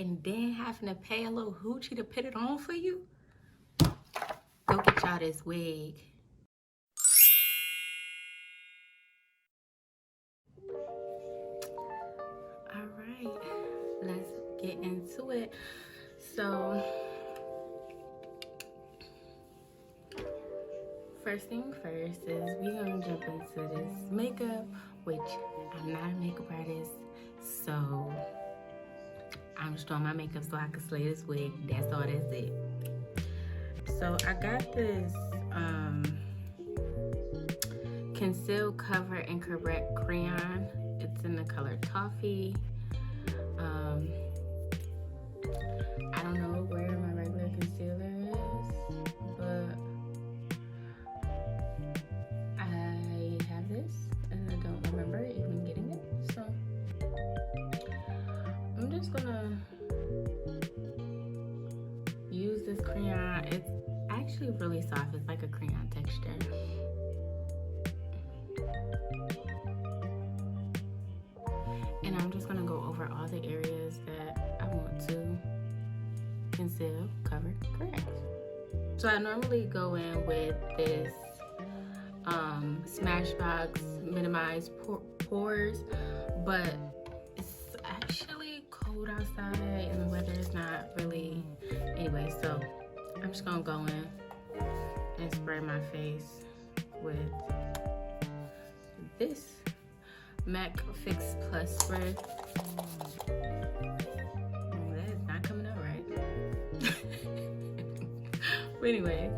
and then having to pay a little hoochie to put it on for you? Go get y'all this wig. All right, let's get into it. So, first thing first is we gonna jump into this makeup, which I'm not a makeup artist, so I'm just doing my makeup so I can slay this wig. That's all, that's it. So I got this Conceal, Cover, and Correct crayon. It's in the color Toffee. I don't know where my regular concealer is, but I have this and I don't remember even getting it. So I'm just gonna use this crayon. It's actually really soft. It's like a crayon texture. And I'm just gonna go over all the areas that I want to conceal, cover, correct. So I normally go in with this Smashbox Minimize Pores, but it's actually cold outside and the weather is not really, anyway, so I'm just gonna go in and spray my face with this MAC Fix Plus spray. That is not coming out right. But anyway,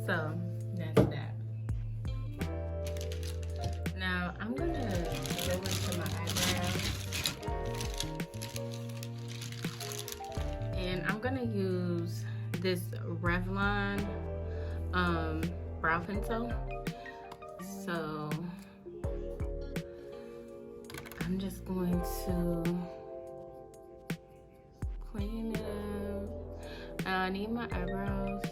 so that's that. Now I'm gonna go into my eyebrows, and I'm gonna use this Revlon brow pencil. So I'm just going to clean it up. I need my eyebrows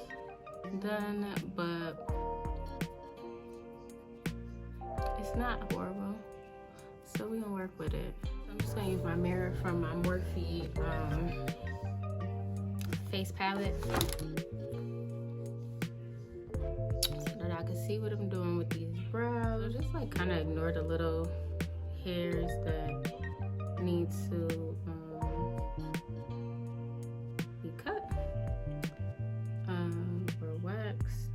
done, but it's not horrible, so we're gonna work with it. I'm just gonna use my mirror from my Morphe face palette so that I can see what I'm doing with these brows. Just like kind of ignore the little hairs that need to be cut or waxed.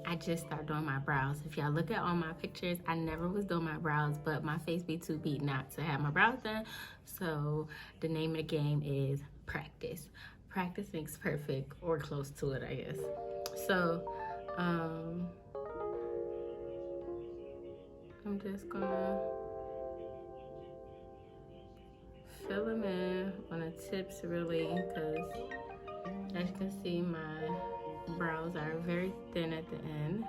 I just started doing my brows. If y'all look at all my pictures, I never was doing my brows, but my face be too beat not to have my brows done. So the name of the game is practice. Practice makes perfect, or close to it, I guess. So I'm just gonna fill them in on the tips really, because as you can see, my brows are very thin at the end.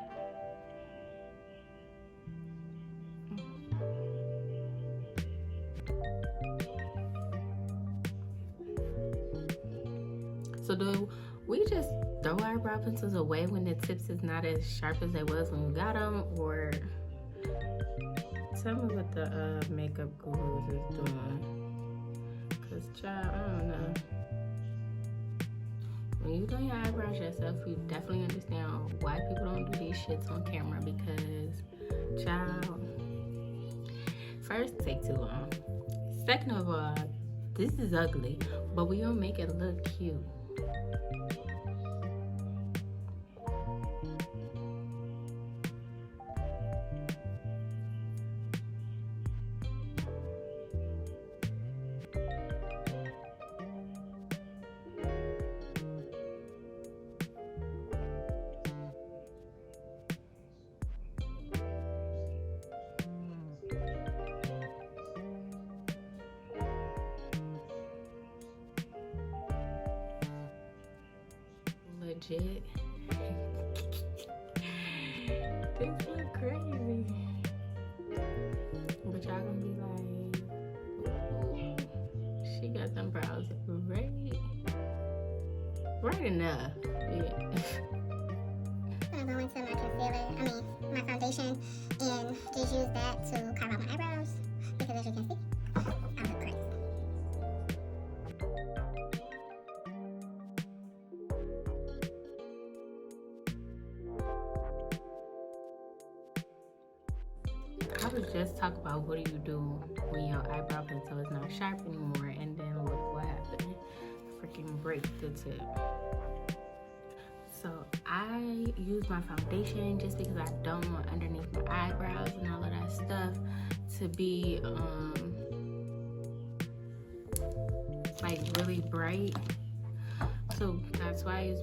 So do we just throw our brow pencils away when the tips is not as sharp as they was when we got them, or tell me what the makeup gurus is doing? Cause child, I don't know. When you do your eyebrows yourself, you definitely understand why people don't do these shits on camera, because child, first, take too long. Second of all, this is ugly, but we gonna make it look cute. Legit. This look crazy. But y'all gonna be like, ooh, she got them brows right enough. Yeah. gonna go into my concealer, my foundation, and just use that to carve out my eyebrows, because as you can see, I look crazy. I was just talking about what do you do when your eyebrow pencil is not sharp anymore, and then look what happened. Freaking break the tip. So I use my foundation just because I don't want underneath my eyebrows and all of that stuff to be like really bright. So that's why I use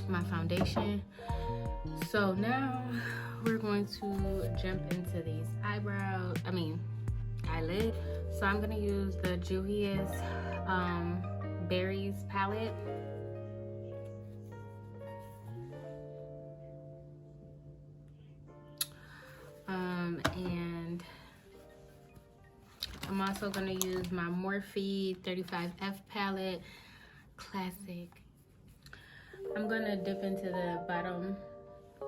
my foundation. So now we're going to jump into these eyelid. So I'm gonna use the Juvia's Berries palette. And I'm also gonna use my Morphe 35F palette, classic. I'm gonna dip into the bottom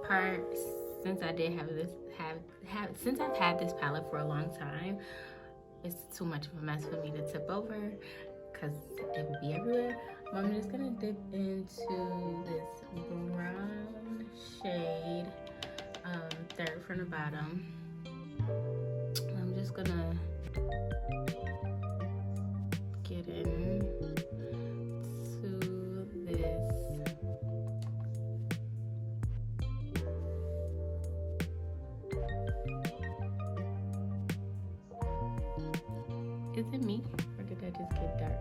part since I did since I've had this palette for a long time. It's too much of a mess for me to tip over because it would be everywhere. But I'm just gonna dip into this brown shade, third from the bottom. I'm just gonna get into this. Is it me, or did I just get dark?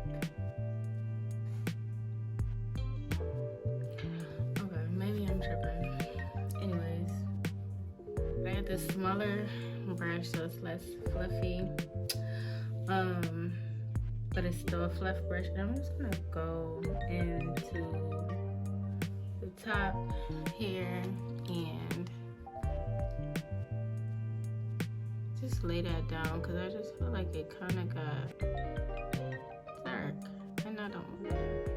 Okay, maybe I'm tripping. Anyways, I got this smaller brush, so it's less fluffy. But it's still a fluff brush. And I'm just gonna go into the top here and just lay that down because I just feel like it kind of got dark and I don't want that.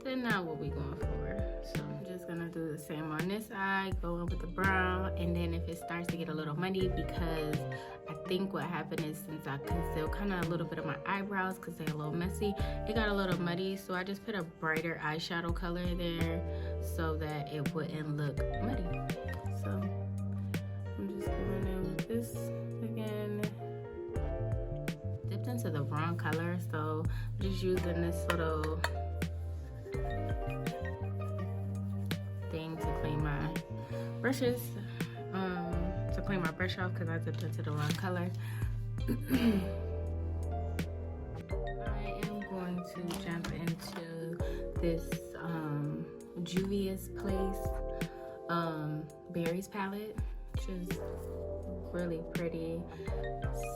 That's not what we're going for. So I'm just gonna do the same on this eye, go in with the brown, and then if it starts to get a little muddy, because I think what happened is since I concealed kind of a little bit of my eyebrows because they're a little messy, it got a little muddy, so I just put a brighter eyeshadow color there so that it wouldn't look muddy. So I'm just going in with this again. Dipped into the wrong color, so I'm just using this little thing to clean my brushes, to clean my brush off because I dipped into the wrong color. I am going to jump into this Juvia's Place Berries palette, which is really pretty,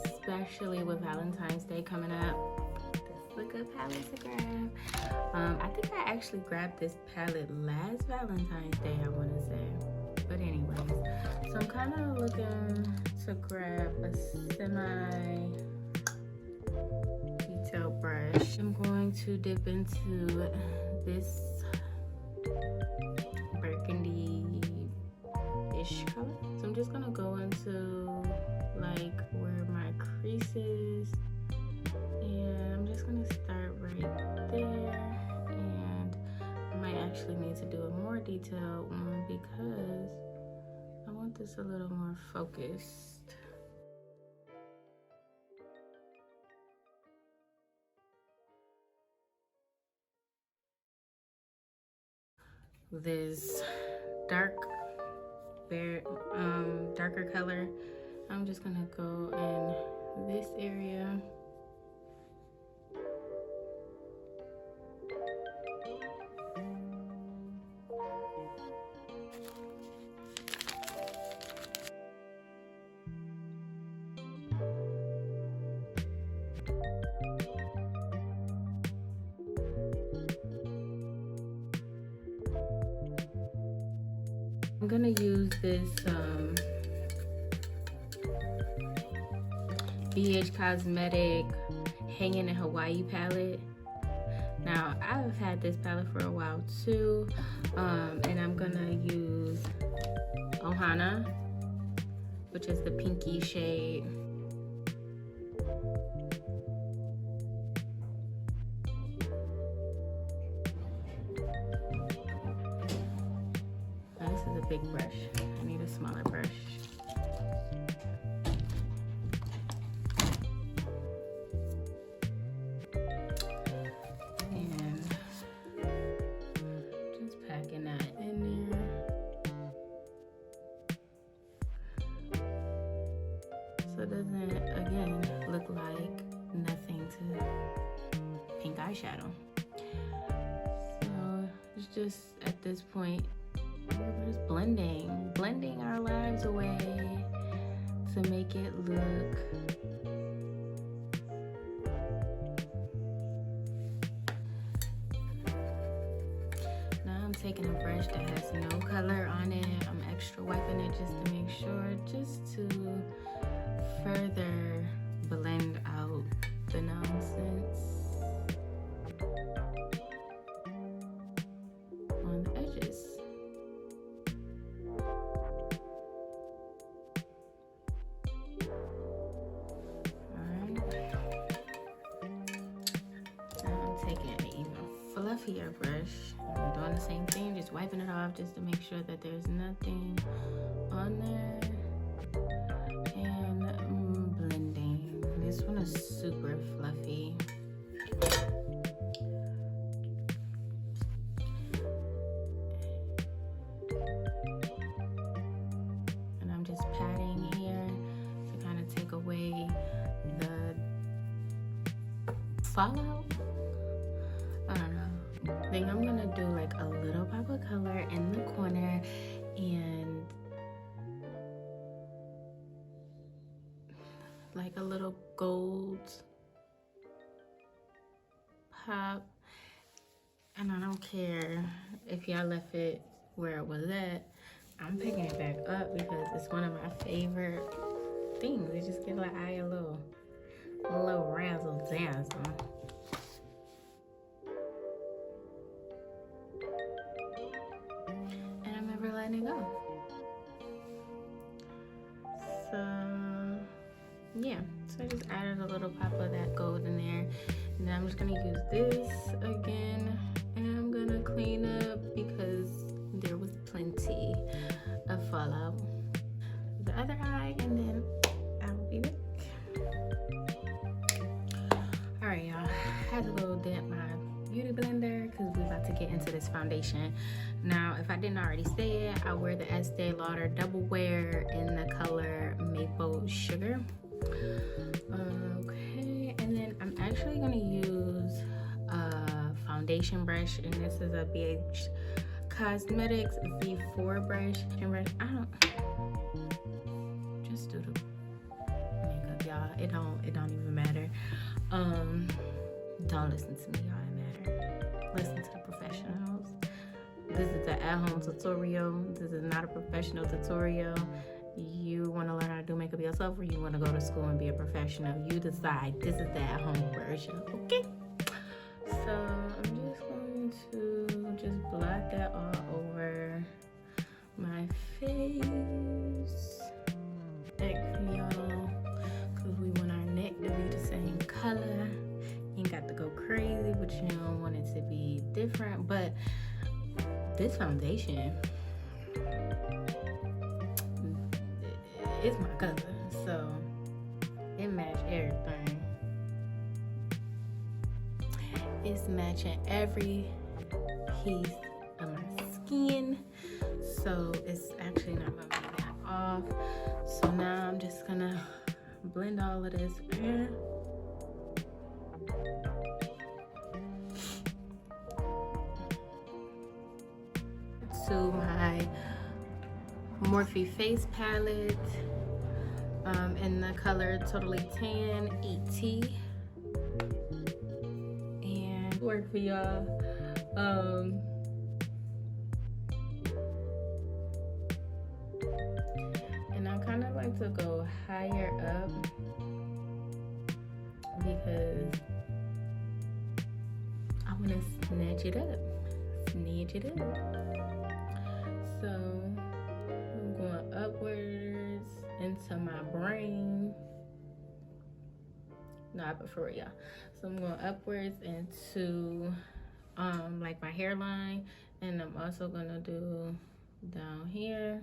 especially with Valentine's Day coming up. This is a good palette to grab. I think I actually grabbed this palette last Valentine's Day, I want to say. But anyways, so I'm kind of looking to grab a semi-detailed brush. I'm going to dip into this burgundy-ish color. So I'm just gonna go into like where my crease is, and I'm just gonna start right there. And I might actually need to do a more detailed one because I want this a little more focused. This darker color, I'm just gonna go in this area. I'm gonna use this BH Cosmetic Hanging in Hawaii palette. Now, I've had this palette for a while too, and I'm gonna use Ohana, which is the pinky shade. Now, this is a big brush. I need a smaller brush. And just packing that in there. So it doesn't, again, look like nothing to pink eyeshadow. So it's just, at this point, we're just blending our lives away to make it look now. I'm taking a brush that has no color on it. I'm extra wiping it just to make sure, just to further blend out the nonsense on the edges. Fluffier brush. I'm doing the same thing, just wiping it off just to make sure that there's nothing on there, and blending. This one is super fluffy. And I'm just patting here to kind of take away the fallout. I don't know. I think I'm gonna do like a little pop of color in the corner and like a little gold pop. And I don't care if y'all left it where it was at. I'm picking it back up because it's one of my favorite things. It just gives my eye a little razzle dazzle. Letting it go. So yeah, so I just added a little pop of that gold in there, and then I'm just gonna use this again, and I'm gonna clean up because there was plenty of fallout. The other eye, and then I'll be back. All right, y'all, I had to go dip my beauty blender because we're about to get into this foundation. Now, if I didn't already say it, I wear the Estee Lauder Double Wear in the color Maple Sugar. Okay, and then I'm actually gonna use a foundation brush, and this is a BH Cosmetics V4 brush. And I don't just do the makeup, y'all. It don't even matter. Don't listen to me, y'all. Listen to the professionals. This is an at-home tutorial. This is not a professional tutorial. You want to learn how to do makeup yourself, or you want to go to school and be a professional? You decide. This is the at-home version, okay? So I'm just going to just blot that all over my face. Neck for y'all, because we want our neck to be the same color. Ain't got to go crazy, but you don't want it to be different. But this foundation is my color, so it matches everything. It's matching every piece of my skin, so it's actually not gonna be that off. So now I'm just gonna blend all of this in. To my Morphe face palette in the color Totally Tan 80, and work for y'all. And I kind of like to go higher up because I I'm gonna snatch it up. Snatch it up. So I'm going upwards into my brain. No, but for real. So I'm going upwards into like my hairline, and I'm also gonna do down here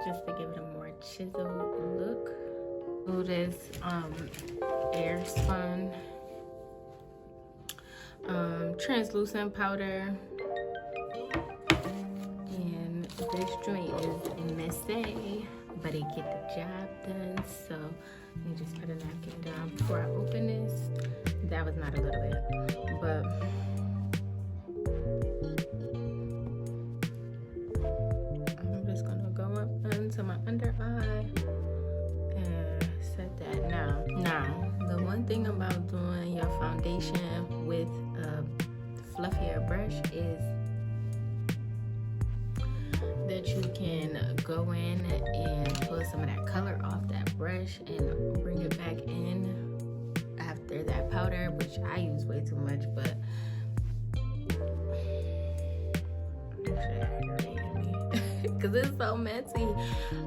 just to give it a more chiseled look. Do this air spun translucent powder, and this joint is messy, but it get the job done. So you just put a napkin down before I open this. That was not a little bit, but I'm just gonna go up into my under eye and set that. Now, the one thing about doing your foundation with a fluffier brush is that you can go in and pull some of that color off that brush and bring it back in after that powder, which I use way too much, but because it's so messy.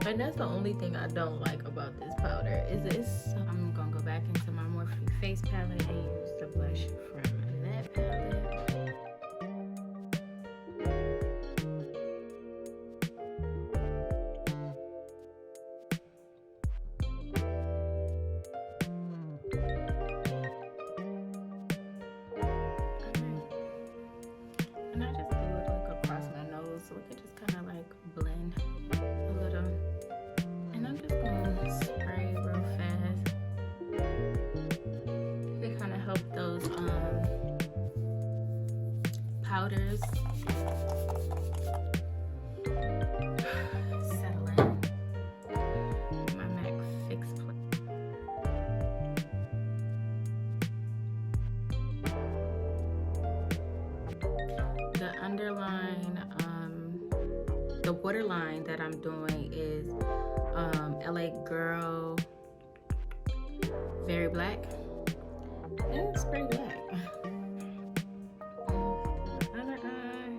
But that's the only thing I don't like about this powder is this. So I'm gonna go back into my Morphe face palette and use the blush from that palette. And I just do it like across my nose so it can just kind of like blend a little. And I'm just gonna spray real fast to kind of help those powders settle in. My MAC Fix Play. The underline, the waterline that I'm doing is LA Girl Very Black. And it's pretty black. Other eye.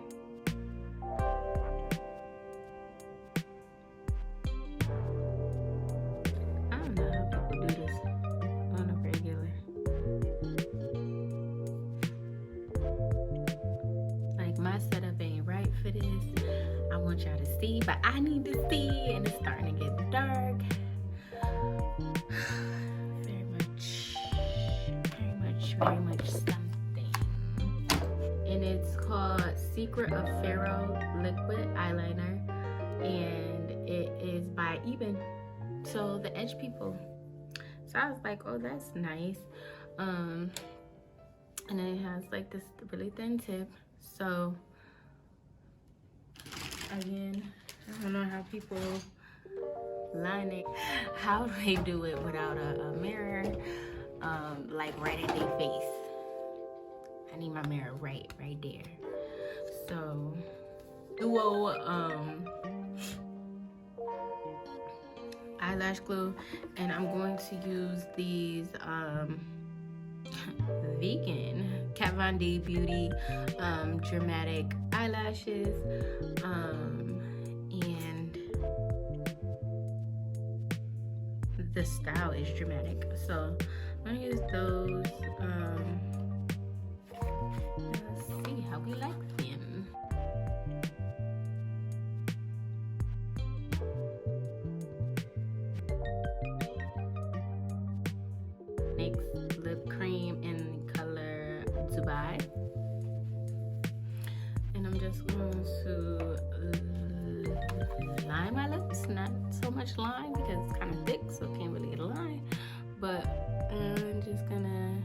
I don't know how people do this on a regular. Like, my setup ain't right for this. I want y'all to see, but I need to see, and it's starting to get dark. Very much something. And it's called Secret of Pharaoh Liquid Eyeliner, and it is by Eben. So the edge people. So I was like, oh, that's nice. And then it has like this really thin tip. So again, I don't know how people line it. How do they do it without a mirror? Like right at their face. I need my mirror right there. So duo eyelash glue, and I'm going to use these vegan Kat Von D Beauty dramatic eyelashes, and the style is dramatic, so I'm gonna use those. Let's see how we like them. NYX lip cream in color Dubai, and I'm just going to line my lips. Not so much line because it's kind of thick, so can't really get a line, but I'm just gonna,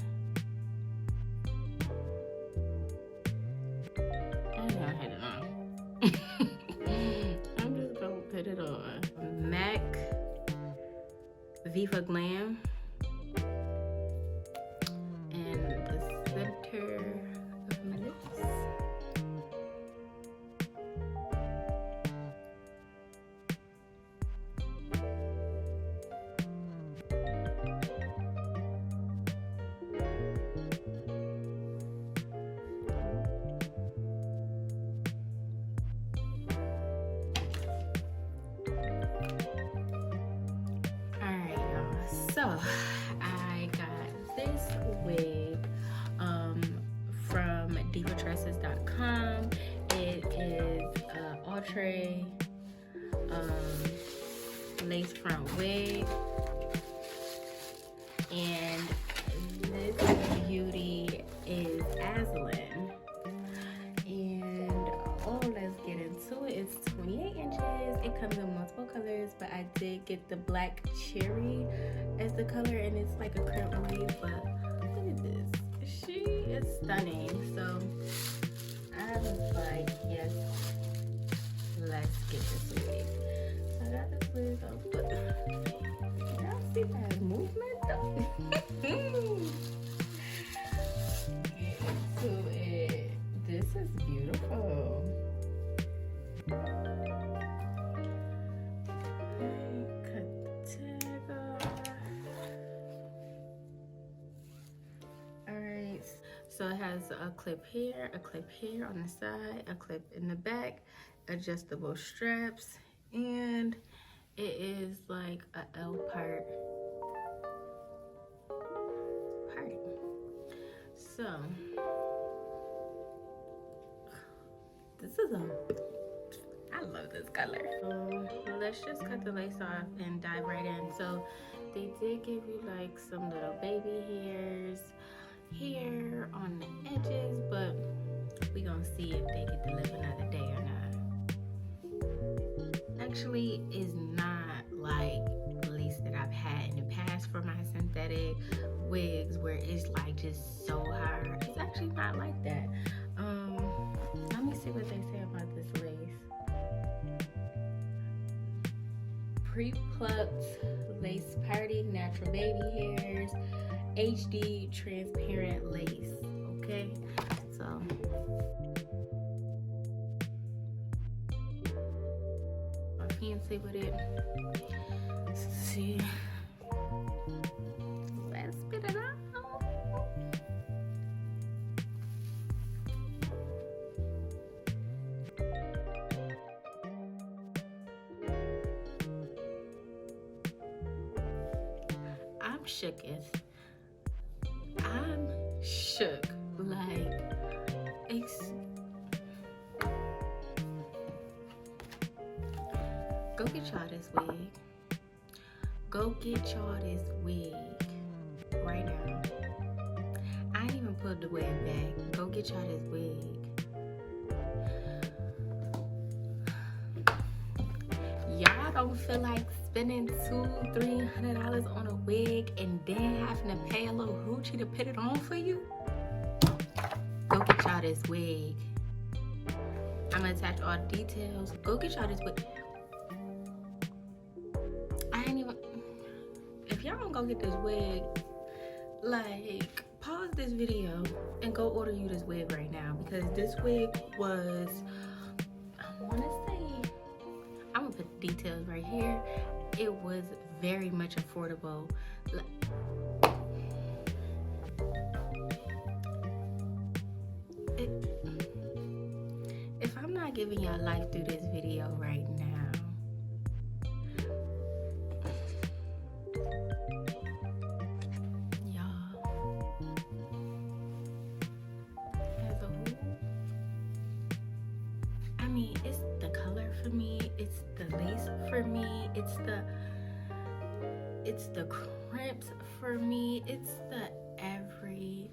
I'm gonna hit it on. I'm just gonna put it on. MAC Viva Glam, and the center of my lips. I got this wig from Divatresses.com. It is Outre lace front wig, and this beauty is Azalyn. And let's get into it. It's 28 inches. It comes in multiple colors, but I did get the black cherry as the color, and it's like a curl wave. But look at this, she is stunning. So I was like, yes, let's get this wig. So I got this wig on, but y'all see that movement though? So this is beautiful. Alright, so it has a clip here on the side, a clip in the back, adjustable straps, and it is like a L part. So this is I love this color. So let's just cut the lace off and dive right in. So they did give you like some little baby hairs here on the edges, but we gonna see if they get to live another day or not. Actually, is not like lace that I've had in the past for my synthetic wigs where it's like just so hard. It's actually not like that. Let me see what they say about this lace. Pre-plucked lace party, natural baby hairs, HD transparent lace. Okay, so fancy with it. Let's see. Let's spit it out. I'm shooketh. I'm shook. Like, go get y'all this wig. Go get y'all this wig right now. I ain't even put the wig back. Go get y'all this wig. Y'all don't feel like spending $200-$300 on a wig and then having to pay a little hoochie to put it on for you? Go get y'all this wig. I'm gonna attach all the details. Go get y'all this wig. If y'all don't go get this wig, like, pause this video and go order you this wig right now, because this wig was, I want to say, I'm gonna put the details right here. It was very much affordable. If I'm not giving y'all life through this video right now, it's the color for me, it's the lace for me, it's the crimps for me, it's the every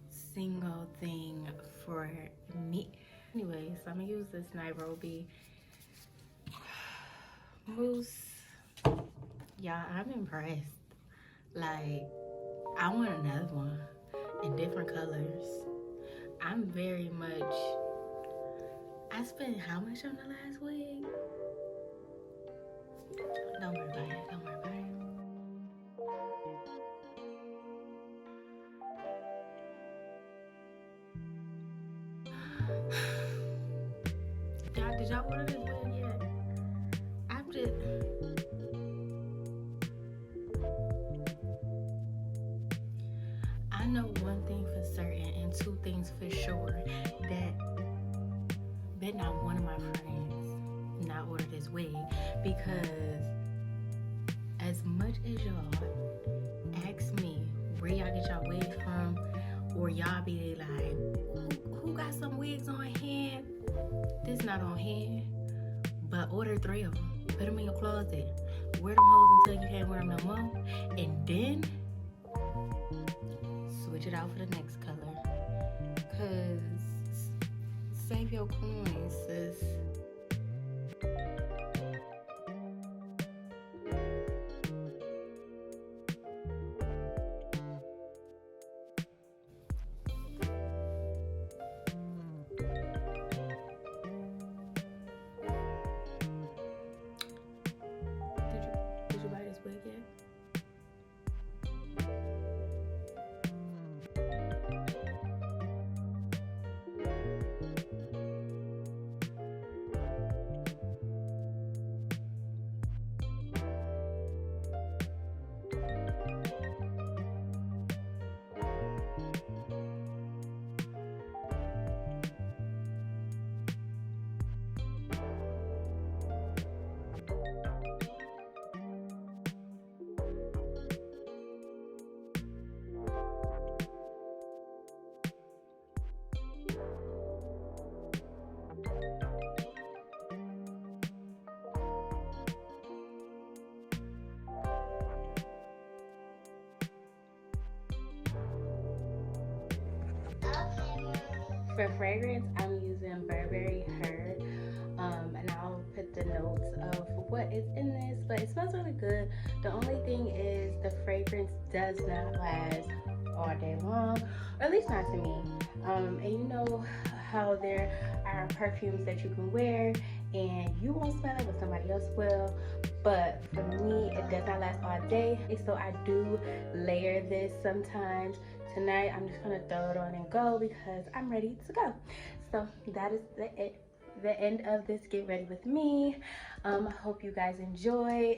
single thing for me. Anyways, I'm gonna use this Nairobi mousse. Y'all, I'm impressed. Like, I want another one in different colors. I'm very much, I spent how much on the last wig? Don't worry about it. Don't worry about it. Did y'all order this wig yet? I'm just... I know one thing for certain and two things for sure, that bet not one of my friends not order this wig, because as much as y'all ask me where y'all get y'all wigs from, or y'all be like, who got some wigs on hand? This not on hand, but order 3 of them. Put them in your closet. Wear them hoes until you can't wear them no more. And then switch it out for the next color. Cause save your coins, sis. Did you buy this wig yet? For fragrance, I'm using Burberry Her, and I'll put the notes of what is in this, but it smells really good. The only thing is the fragrance does not last all day long, or at least not to me. And you know how there are perfumes that you can wear and you won't smell it, but somebody else will. But for me, it does not last all day, so I do layer this sometimes. Tonight, I'm just gonna throw it on and go because I'm ready to go. So that is the end of this Get Ready With Me. I hope you guys enjoy.